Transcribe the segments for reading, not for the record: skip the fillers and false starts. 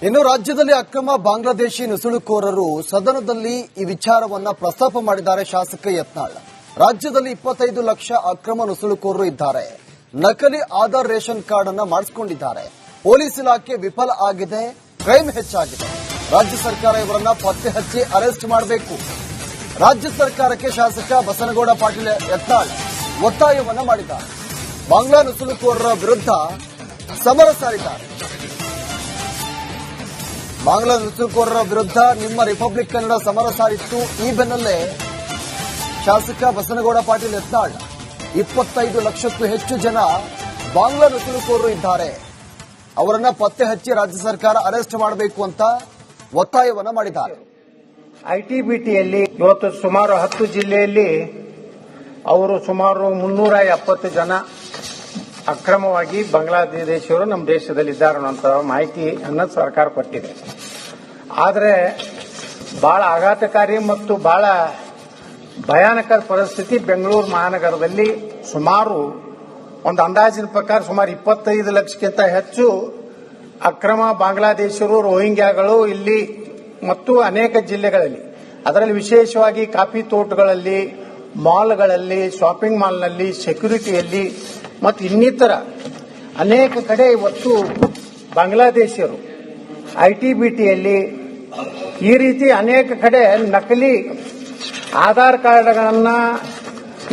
ಇನ್ನು ರಾಜ್ಯದಲ್ಲಿ ಅಕ್ರಮ ಬಾಂಗ್ಲಾದೇಶಿ ನುಸುಳುಕೋರರು ಸದನದಲ್ಲಿ ಈ ವಿಚಾರವನ್ನ ಪ್ರಸ್ತಾಪ ಮಾಡಿದ್ದಾರೆ ಶಾಸಕ ಯತ್ನಾಳ್. ರಾಜ್ಯದಲ್ಲಿ 25 ಲಕ್ಷ ಅಕ್ರಮ ನುಸುಳುಕೋರರು ಇದ್ದಾರೆ. ನಕಲಿ ಆಧಾರ್ ರೇಷನ್ ಕಾರ್ಡ್ ಅನ್ನ ಮಾಡಿಸಿಕೊಂಡಿದ್ದಾರೆ. ಪೊಲೀಸ್ ಇಲಾಖೆ ವಿಫಲ ಆಗಿದೆ, ಕ್ರೈಮ್ ಹೆಚ್ಚಾಗಿದೆ. ರಾಜ್ಯ ಸರ್ಕಾರ ಇವರನ್ನ ಪತ್ತೆ ಹಚ್ಚಿ ಅರೆಸ್ಟ್ ಮಾಡಬೇಕು. ರಾಜ್ಯ ಸರ್ಕಾರಕ್ಕೆ ಶಾಸಕ ಬಸನಗೌಡ ಪಾಟೀಲ್ ಯತ್ನಾಳ್ ಒತ್ತಾಯವನ್ನ ಮಾಡಿದ್ದಾರೆ. ಬಾಂಗ್ಲಾ ನುಸುಳುಕೋರರ ವಿರುದ್ಧ ಸಮರ ಸಾರಿದ್ದಾರೆ. ಬಾಂಗ್ಲಾ ನುಸುಳುಕೋರರ ವಿರುದ್ಧ ನಿಮ್ಮ ರಿಪಬ್ಲಿಕ್ ಕನ್ನಡ ಸಮರ ಸಾರಿತ್ತು. ಈ ಬೆನ್ನಲ್ಲೇ ಶಾಸಕ ಬಸನಗೌಡ ಪಾಟೀಲ್ ಯತ್ನಾಳ್ 25 ಲಕ್ಷಕ್ಕೂ ಹೆಚ್ಚು ಜನ ಬಾಂಗ್ಲಾ ನುಸುಳುಕೋರರು ಇದ್ದಾರೆ, ಅವರನ್ನ ಪತ್ತೆ ಹಚ್ಚಿ ರಾಜ್ಯ ಸರ್ಕಾರ ಅರೆಸ್ಟ್ ಮಾಡಬೇಕು ಅಂತ ಒತ್ತಾಯವನ್ನ ಮಾಡಿದ್ದಾರೆ. ಐಟಿಬಿಟಿಯಲ್ಲಿ ಇವತ್ತು ಸುಮಾರು 10 ಜಿಲ್ಲೆಯಲ್ಲಿ ಅವರು ಸುಮಾರು 370 ಜನ ಅಕ್ರಮವಾಗಿ ಬಾಂಗ್ಲಾದೇಶಿಯವರು ನಮ್ಮ ದೇಶದಲ್ಲಿದ್ದಾರೆ ಅನ್ನೋ ಮಾಹಿತಿಯನ್ನು ಸರ್ಕಾರ ಕೊಟ್ಟಿದೆ. ಆದರೆ ಬಹಳ ಆಘಾತಕಾರಿ ಮತ್ತು ಬಹಳ ಭಯಾನಕ ಪರಿಸ್ಥಿತಿ ಬೆಂಗಳೂರು ಮಹಾನಗರದಲ್ಲಿ ಸುಮಾರು ಒಂದು ಅಂದಾಜಿನ ಪ್ರಕಾರ ಸುಮಾರು 25 ಲಕ್ಷಕ್ಕಿಂತ ಹೆಚ್ಚು ಅಕ್ರಮ ಬಾಂಗ್ಲಾದೇಶಿಯರು ರೋಹಿಂಗ್ಯಾಗಳು ಇಲ್ಲಿ ಮತ್ತು ಅನೇಕ ಜಿಲ್ಲೆಗಳಲ್ಲಿ, ಅದರಲ್ಲಿ ವಿಶೇಷವಾಗಿ ಕಾಫಿ ತೋಟಗಳಲ್ಲಿ, ಮಾಲ್ಗಳಲ್ಲಿ, ಶಾಪಿಂಗ್ ಮಾಲ್ನಲ್ಲಿ, ಸೆಕ್ಯೂರಿಟಿಯಲ್ಲಿ ಮತ್ತು ಇನ್ನಿತರ ಅನೇಕ ಕಡೆ ಇವತ್ತು ಬಾಂಗ್ಲಾದೇಶಿಯರು ಐಟಿಬಿಟಿಯಲ್ಲಿ ಈ ರೀತಿ ಅನೇಕ ಕಡೆ ನಕಲಿ ಆಧಾರ್ ಕಾರ್ಡ್ಗಳನ್ನ,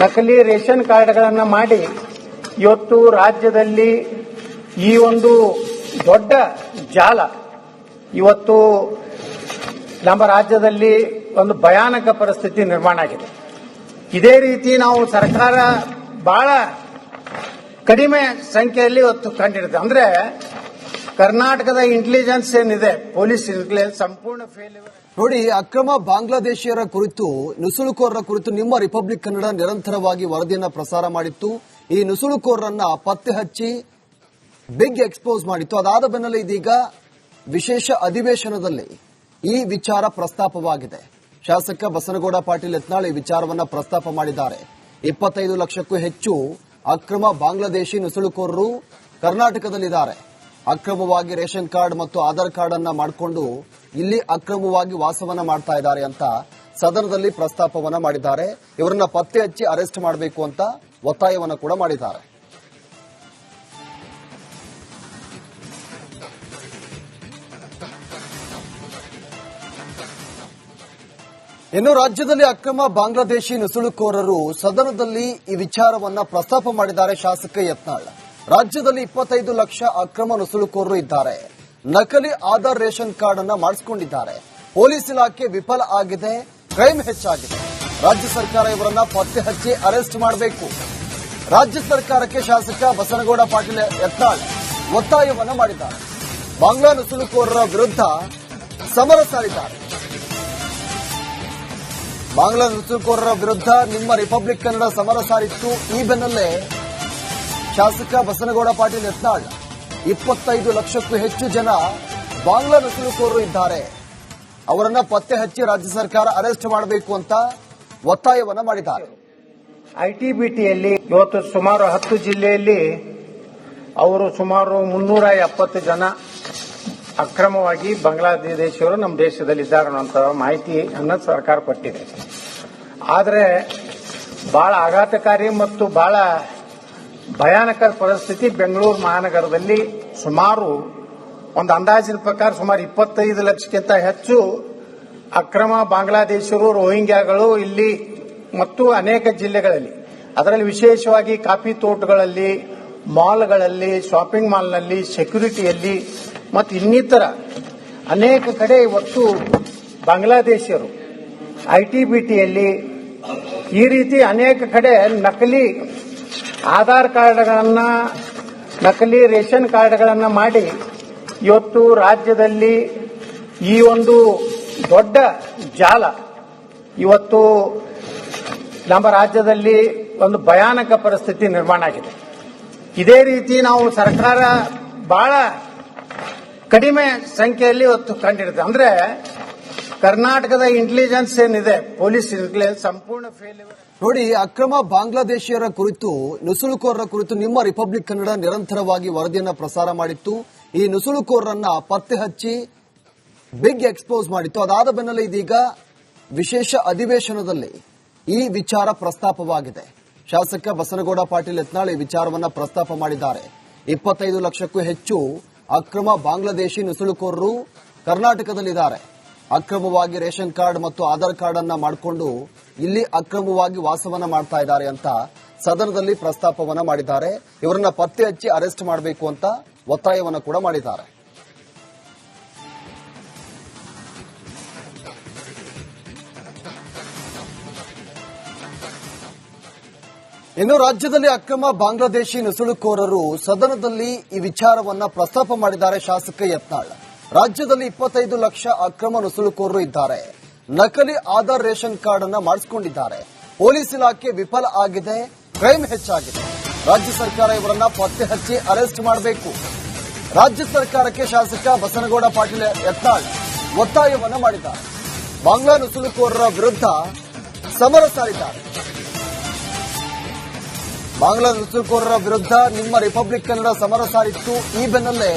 ನಕಲಿ ರೇಷನ್ ಕಾರ್ಡ್ಗಳನ್ನ ಮಾಡಿ ಇವತ್ತು ರಾಜ್ಯದಲ್ಲಿ ಈ ಒಂದು ದೊಡ್ಡ ಜಾಲ ಇವತ್ತು ನಮ್ಮ ರಾಜ್ಯದಲ್ಲಿ ಒಂದು ಭಯಾನಕ ಪರಿಸ್ಥಿತಿ ನಿರ್ಮಾಣ ಆಗಿದೆ. ಇದೇ ರೀತಿ ನಾವು ಸರ್ಕಾರ ಬಹಳ ಕಡಿಮೆ ಸಂಖ್ಯೆಯಲ್ಲಿ ಇವತ್ತು ಕಂಡಿರುತ್ತೆ. ಅಂದ್ರೆ ಕರ್ನಾಟಕದ ಇಂಟೆಲಿಜೆನ್ಸ್ ಏನಿದೆ, ಪೊಲೀಸ್ ಇಂಟೆಲಿಜೆನ್ಸ್ ಸಂಪೂರ್ಣ ಫೇಲ್. ನೋಡಿ, ಅಕ್ರಮ ಬಾಂಗ್ಲಾದೇಶಿಯರ ಕುರಿತು, ನುಸುಳುಕೋರರ ಕುರಿತು ನಿಮ್ಮ ರಿಪಬ್ಲಿಕ್ ಕನ್ನಡ ನಿರಂತರವಾಗಿ ವರದಿಯನ್ನ ಪ್ರಸಾರ ಮಾಡಿತ್ತು. ಈ ನುಸುಳುಕೋರರನ್ನ ಪತ್ತೆ ಹಚ್ಚಿ ಬಿಗ್ ಎಕ್ಸ್ಪೋಸ್ ಮಾಡಿತ್ತು. ಅದಾದ ಬೆನ್ನಲ್ಲೇ ಇದೀಗ ವಿಶೇಷ ಅಧಿವೇಶನದಲ್ಲಿ ಈ ವಿಚಾರ ಪ್ರಸ್ತಾಪವಾಗಿದೆ. ಶಾಸಕ ಬಸನಗೌಡ ಪಾಟೀಲ್ ಯತ್ನಾಳ್ ಈ ವಿಚಾರವನ್ನ ಪ್ರಸ್ತಾಪ ಮಾಡಿದ್ದಾರೆ. 25 ಲಕ್ಷಕ್ಕೂ ಹೆಚ್ಚು ಅಕ್ರಮ ಬಾಂಗ್ಲಾದೇಶಿ ನುಸುಳುಕೋರರು ಕರ್ನಾಟಕದಲ್ಲಿದ್ದಾರೆ. ಅಕ್ರಮವಾಗಿ ರೇಷನ್ ಕಾರ್ಡ್ ಮತ್ತು ಆಧಾರ್ ಕಾರ್ಡ್ ಅನ್ನ ಮಾಡಿಕೊಂಡು ಇಲ್ಲಿ ಅಕ್ರಮವಾಗಿ ವಾಸವನ್ನ ಮಾಡ್ತಾ ಇದ್ದಾರೆ ಅಂತ ಸದನದಲ್ಲಿ ಪ್ರಸ್ತಾಪವನ್ನ ಮಾಡಿದ್ದಾರೆ. ಇವರನ್ನ ಪತ್ತೆ ಹಚ್ಚಿ ಅರೆಸ್ಟ್ ಮಾಡಬೇಕು ಅಂತ ಒತ್ತಾಯವನ್ನ ಕೂಡ ಮಾಡಿದ್ದಾರೆ. ಇನ್ನು ರಾಜ್ಯದಲ್ಲಿ ಅಕ್ರಮ ಬಾಂಗ್ಲಾದೇಶಿ ನುಸುಳುಕೋರರು ಸದನದಲ್ಲಿ ಈ ವಿಚಾರವನ್ನ ಪ್ರಸ್ತಾಪ ಮಾಡಿದ್ದಾರೆ ಶಾಸಕ ಯತ್ನಾಳ್. ರಾಜ್ಯದಲ್ಲಿ 25 ಲಕ್ಷ ಅಕ್ರಮ ನುಸುಳುಕೋರರು ಇದ್ದಾರೆ. ನಕಲಿ ಆಧಾರ್ ರೇಷನ್ ಕಾರ್ಡ್ ಅನ್ನ ಮಾಡಿಸಿಕೊಂಡಿದ್ದಾರೆ. ಪೊಲೀಸ್ ಇಲಾಖೆ ವಿಫಲ ಆಗಿದೆ, ಕ್ರೈಮ್ ಹೆಚ್ಚಾಗಿದೆ. ರಾಜ್ಯ ಸರ್ಕಾರ ಇವರನ್ನ ಪತ್ತೆ ಹಚ್ಚಿ ಅರೆಸ್ಟ್ ಮಾಡಬೇಕು. ರಾಜ್ಯ ಸರ್ಕಾರಕ್ಕೆ ಶಾಸಕ ಬಸನಗೌಡ ಪಾಟೀಲ್ ಯತ್ನಾಳ್ ಒತ್ತಾಯವನ್ನ ಮಾಡಿದ್ದಾರೆ. ಬಾಂಗ್ಲಾ ನುಸುಳುಕೋರರ ವಿರುದ್ಧ ಸಮರ ಸಾರಿದ್ದಾರೆ. ಬಾಂಗ್ಲಾ ನುಸುಳುಕೋರರ ವಿರುದ್ಧ ನಿಮ್ಮ ರಿಪಬ್ಲಿಕ್ ಕನ್ನಡ ಸಮರ ಸಾರಿತ್ತು. ಈ ಬೆನ್ನಲ್ಲೇ ಶಾಸಕ ಬಸನಗೌಡ ಪಾಟೀಲ್ ಯತ್ನಾಳ್ 25 ಲಕ್ಷಕ್ಕೂ ಹೆಚ್ಚು ಜನ ಬಾಂಗ್ಲಾ ನುಸುಳುಕೋರರು ಇದ್ದಾರೆ, ಅವರನ್ನ ಪತ್ತೆ ಹಚ್ಚಿ ರಾಜ್ಯ ಸರ್ಕಾರ ಅರೆಸ್ಟ್ ಮಾಡಬೇಕು ಅಂತ ಒತ್ತಾಯವನ್ನ ಮಾಡಿದ್ದಾರೆ. ಐಟಿಬಿಟಿಯಲ್ಲಿ ಇವತ್ತು ಸುಮಾರು 10 ಜಿಲ್ಲೆಯಲ್ಲಿ ಅವರು ಸುಮಾರು 370 ಜನ ಅಕ್ರಮವಾಗಿ ಬಾಂಗ್ಲಾದೇಶಿಯವರು ನಮ್ಮ ದೇಶದಲ್ಲಿದ್ದಾರೆ ಅನ್ನೋ ಮಾಹಿತಿಯನ್ನು ಸರ್ಕಾರ ಕೊಟ್ಟಿದೆ. ಆದರೆ ಬಹಳ ಆಘಾತಕಾರಿ ಮತ್ತು ಬಹಳ ಭಯಾನಕ ಪರಿಸ್ಥಿತಿ ಬೆಂಗಳೂರು ಮಹಾನಗರದಲ್ಲಿ ಸುಮಾರು ಒಂದು ಅಂದಾಜಿನ ಪ್ರಕಾರ ಸುಮಾರು 25 ಲಕ್ಷಕ್ಕಿಂತ ಹೆಚ್ಚು ಅಕ್ರಮ ಬಾಂಗ್ಲಾದೇಶಿಯರು ರೋಹಿಂಗ್ಯಾಗಳು ಇಲ್ಲಿ ಮತ್ತು ಅನೇಕ ಜಿಲ್ಲೆಗಳಲ್ಲಿ, ಅದರಲ್ಲಿ ವಿಶೇಷವಾಗಿ ಕಾಫಿ ತೋಟಗಳಲ್ಲಿ, ಮಾಲ್ಗಳಲ್ಲಿ, ಶಾಪಿಂಗ್ ಮಾಲ್ನಲ್ಲಿ, ಸೆಕ್ಯೂರಿಟಿಯಲ್ಲಿ ಮತ್ತು ಇನ್ನಿತರ ಅನೇಕ ಕಡೆ ಇವತ್ತು ಬಾಂಗ್ಲಾದೇಶಿಯರು ಐಟಿಬಿಟಿಯಲ್ಲಿ ಈ ರೀತಿ ಅನೇಕ ಕಡೆ ನಕಲಿ ಆಧಾರ್ ಕಾರ್ಡ್ಗಳನ್ನ, ನಕಲಿ ರೇಷನ್ ಕಾರ್ಡ್ಗಳನ್ನ ಮಾಡಿ ಇವತ್ತು ರಾಜ್ಯದಲ್ಲಿ ಈ ಒಂದು ದೊಡ್ಡ ಜಾಲ ಇವತ್ತು ನಮ್ಮ ರಾಜ್ಯದಲ್ಲಿ ಒಂದು ಭಯಾನಕ ಪರಿಸ್ಥಿತಿ ನಿರ್ಮಾಣ ಆಗಿದೆ. ಇದೇ ರೀತಿ ನಾವು ಸರ್ಕಾರ ಬಹಳ ಕಡಿಮೆ ಸಂಖ್ಯೆಯಲ್ಲಿ ಇವತ್ತು ಕಂಡಿರುತ್ತೆ. ಅಂದ್ರೆ ಕರ್ನಾಟಕದ ಇಂಟೆಲಿಜೆನ್ಸ್ ಏನಿದೆ, ಪೊಲೀಸ್ ಇಂಟೆಲಿಜೆನ್ಸ್ ಸಂಪೂರ್ಣ ಫೇಲ್. ನೋಡಿ, ಅಕ್ರಮ ಬಾಂಗ್ಲಾದೇಶಿಯರ ಕುರಿತು, ನುಸುಳುಕೋರರ ಕುರಿತು ನಿಮ್ಮ ರಿಪಬ್ಲಿಕ್ ಕನ್ನಡ ನಿರಂತರವಾಗಿ ವರದಿಯನ್ನ ಪ್ರಸಾರ ಮಾಡಿತ್ತು. ಈ ನುಸುಳುಕೋರರನ್ನ ಪತ್ತೆ ಹಚ್ಚಿ ಬಿಗ್ ಎಕ್ಸ್ಪೋಸ್ ಮಾಡಿತ್ತು. ಅದಾದ ಬೆನ್ನಲ್ಲೇ ಇದೀಗ ವಿಶೇಷ ಅಧಿವೇಶನದಲ್ಲಿ ಈ ವಿಚಾರ ಪ್ರಸ್ತಾಪವಾಗಿದೆ. ಶಾಸಕ ಬಸನಗೌಡ ಪಾಟೀಲ್ ಯತ್ನಾಳ್ ಈ ವಿಚಾರವನ್ನ ಪ್ರಸ್ತಾಪ ಮಾಡಿದ್ದಾರೆ. 25 ಲಕ್ಷಕ್ಕೂ ಹೆಚ್ಚು ಅಕ್ರಮ ಬಾಂಗ್ಲಾದೇಶಿ ನುಸುಳುಕೋರರು ಕರ್ನಾಟಕದಲ್ಲಿದ್ದಾರೆ. ಅಕ್ರಮವಾಗಿ ರೇಷನ್ ಕಾರ್ಡ್ ಮತ್ತು ಆಧಾರ್ ಕಾರ್ಡ್ ಅನ್ನ ಮಾಡಿಕೊಂಡು ಇಲ್ಲಿ ಅಕ್ರಮವಾಗಿ ವಾಸವನ್ನ ಮಾಡ್ತಾ ಇದ್ದಾರೆ ಅಂತ ಸದನದಲ್ಲಿ ಪ್ರಸ್ತಾಪವನ್ನ ಮಾಡಿದ್ದಾರೆ. ಇವರನ್ನ ಪತ್ತೆ ಹಚ್ಚಿ ಅರೆಸ್ಟ್ ಮಾಡಬೇಕು ಅಂತ ಒತ್ತಾಯವನ್ನ ಕೂಡ ಮಾಡಿದ್ದಾರೆ. ಇನ್ನು ರಾಜ್ಯದಲ್ಲಿ ಅಕ್ರಮ ಬಾಂಗ್ಲಾದೇಶಿ ನುಸುಳುಕೋರರು ಸದನದಲ್ಲಿ ಈ ವಿಚಾರವನ್ನ ಪ್ರಸ್ತಾಪ ಮಾಡಿದ್ದಾರೆ. ಶಾಸಕ ಯತ್ನಾಳ್, ರಾಜ್ಯದಲ್ಲಿ 25 ಲಕ್ಷ ಅಕ್ರಮ ನುಸುಳುಕೋರರು ಇದ್ದಾರೆ. ನಕಲಿ ಆಧಾರ್ ರೇಷನ್ ಕಾರ್ಡ್ ಅನ್ನ ಮಾಡಿಸಿಕೊಂಡಿದ್ದಾರೆ. ಪೊಲೀಸ್ ಇಲಾಖೆ ವಿಫಲ ಆಗಿದೆ, ಕ್ರೈಮ್ ಹೆಚ್ಚಾಗಿದೆ. ರಾಜ್ಯ ಸರ್ಕಾರ ಇವರನ್ನ ಪತ್ತೆ ಹಚ್ಚಿ ಅರೆಸ್ಟ್ ಮಾಡಬೇಕು. ರಾಜ್ಯ ಸರ್ಕಾರಕ್ಕೆ ಶಾಸಕ ಬಸನಗೌಡ ಪಾಟೀಲ್ ಯತ್ನಾಳ್ ಒತ್ತಾಯವನ್ನ ಮಾಡಿದ್ದಾರೆ. ಬಾಂಗ್ಲಾ ನುಸುಳುಕೋರರ ವಿರುದ್ಧ ಸಮರ ಸಾರಿದ್ದಾರೆ. ಬಾಂಗ್ಲಾ ನುಸುಳುಕೋರರ ವಿರುದ್ಧ ನಿಮ್ಮ ರಿಪಬ್ಲಿಕ್ ಕನ್ನಡ ಸಮರ ಸಾರಿತ್ತು. ಈ ಬೆನ್ನಲ್ಲೇ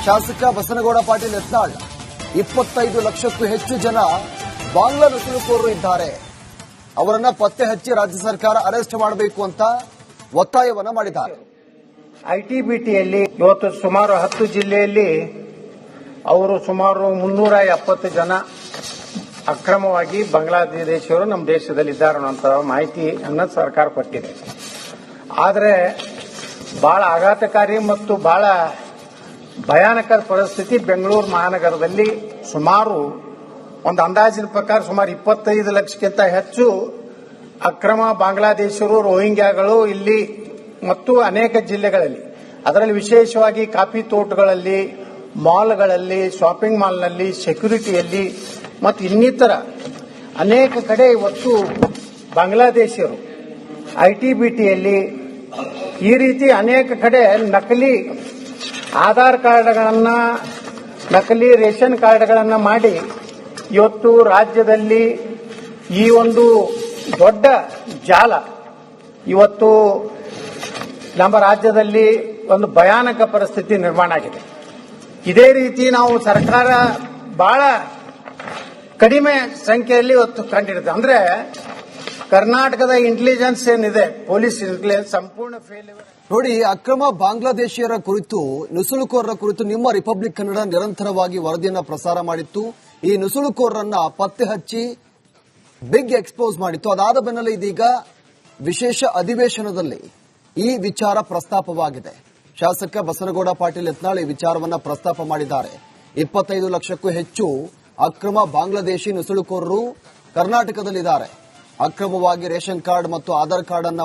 ಶಾಸಕ ಬಸನಗೌಡ ಪಾಟೀಲ್ ಯತ್ನಾಳ್ 25 ಲಕ್ಷಕ್ಕೂ ಹೆಚ್ಚು ಜನ ಬಾಂಗ್ಲಾ ನುಸುಳುಕೋರರು ಇದ್ದಾರೆ, ಅವರನ್ನ ಪತ್ತೆ ಹಚ್ಚಿ ರಾಜ್ಯ ಸರ್ಕಾರ ಅರೆಸ್ಟ್ ಮಾಡಬೇಕು ಅಂತ ಒತ್ತಾಯವನ್ನ ಮಾಡಿದ್ದಾರೆ. ಐಟಿಬಿಟಿಯಲ್ಲಿ ಇವತ್ತು ಸುಮಾರು 10 ಜಿಲ್ಲೆಯಲ್ಲಿ ಅವರು ಸುಮಾರು 370 ಜನ ಅಕ್ರಮವಾಗಿ ಬಾಂಗ್ಲಾದೇಶಿಯವರು ನಮ್ಮ ದೇಶದಲ್ಲಿದ್ದಾರೆ ಅನ್ನೋ ಮಾಹಿತಿಯನ್ನು ಸರ್ಕಾರ ಕೊಟ್ಟಿದೆ. ಆದರೆ ಬಹಳ ಆಘಾತಕಾರಿ ಮತ್ತು ಬಹಳ ಭಯಾನಕ ಪರಿಸ್ಥಿತಿ ಬೆಂಗಳೂರು ಮಹಾನಗರದಲ್ಲಿ ಸುಮಾರು ಒಂದು ಅಂದಾಜಿನ ಪ್ರಕಾರ ಸುಮಾರು 25 ಲಕ್ಷಕ್ಕಿಂತ ಹೆಚ್ಚು ಅಕ್ರಮ ಬಾಂಗ್ಲಾದೇಶಿಯರು ರೋಹಿಂಗ್ಯಾಗಳು ಇಲ್ಲಿ ಮತ್ತು ಅನೇಕ ಜಿಲ್ಲೆಗಳಲ್ಲಿ, ಅದರಲ್ಲಿ ವಿಶೇಷವಾಗಿ ಕಾಫಿ ತೋಟಗಳಲ್ಲಿ, ಮಾಲ್ಗಳಲ್ಲಿ, ಶಾಪಿಂಗ್ ಮಾಲ್ನಲ್ಲಿ, ಸೆಕ್ಯೂರಿಟಿಯಲ್ಲಿ ಮತ್ತು ಇನ್ನಿತರ ಅನೇಕ ಕಡೆ ಇವತ್ತು ಬಾಂಗ್ಲಾದೇಶಿಯರು ಐಟಿಬಿಟಿಯಲ್ಲಿ ಈ ರೀತಿ ಅನೇಕ ಕಡೆ ನಕಲಿ ಆಧಾರ್ ಕಾರ್ಡ್ಗಳನ್ನ, ನಕಲಿ ರೇಷನ್ ಕಾರ್ಡ್ಗಳನ್ನ ಮಾಡಿ ಇವತ್ತು ರಾಜ್ಯದಲ್ಲಿ ಈ ಒಂದು ದೊಡ್ಡ ಜಾಲ ಇವತ್ತು ನಮ್ಮ ರಾಜ್ಯದಲ್ಲಿ ಒಂದು ಭಯಾನಕ ಪರಿಸ್ಥಿತಿ ನಿರ್ಮಾಣ ಆಗಿದೆ. ಇದೇ ರೀತಿ ನಾವು ಸರ್ಕಾರ ಬಹಳ ಕಡಿಮೆ ಸಂಖ್ಯೆಯಲ್ಲಿ ಇವತ್ತು ಕಂಡಿರುತ್ತೆ. ಅಂದ್ರೆ ಕರ್ನಾಟಕದ ಇಂಟೆಲಿಜೆನ್ಸ್ ಏನಿದೆ, ಪೊಲೀಸ್ ಇಂಟೆಲಿಜೆನ್ಸ್ ಸಂಪೂರ್ಣ ಫೇಲ್. ನೋಡಿ, ಅಕ್ರಮ ಬಾಂಗ್ಲಾದೇಶಿಯರ ಕುರಿತು, ನುಸುಳುಕೋರರ ಕುರಿತು ನಿಮ್ಮ ರಿಪಬ್ಲಿಕ್ ಕನ್ನಡ ನಿರಂತರವಾಗಿ ವರದಿಯನ್ನ ಪ್ರಸಾರ ಮಾಡಿತ್ತು. ಈ ನುಸುಳುಕೋರರನ್ನ ಪತ್ತೆ ಹಚ್ಚಿ ಬಿಗ್ ಎಕ್ಸ್ಪೋಸ್ ಮಾಡಿತ್ತು. ಅದಾದ ಬೆನ್ನಲ್ಲೇ ಇದೀಗ ವಿಶೇಷ ಅಧಿವೇಶನದಲ್ಲಿ ಈ ವಿಚಾರ ಪ್ರಸ್ತಾಪವಾಗಿದೆ. ಶಾಸಕ ಬಸನಗೌಡ ಪಾಟೀಲ್ ಯತ್ನಾಳ್ ಈ ವಿಚಾರವನ್ನ ಪ್ರಸ್ತಾಪ ಮಾಡಿದ್ದಾರೆ. 25 ಲಕ್ಷಕ್ಕೂ ಹೆಚ್ಚು ಅಕ್ರಮ ಬಾಂಗ್ಲಾದೇಶಿ ನುಸುಳುಕೋರರು ಕರ್ನಾಟಕದಲ್ಲಿದ್ದಾರೆ. ಅಕ್ರಮವಾಗಿ ರೇಷನ್ ಕಾರ್ಡ್ ಮತ್ತು ಆಧಾರ್ ಕಾರ್ಡ್ ಅನ್ನ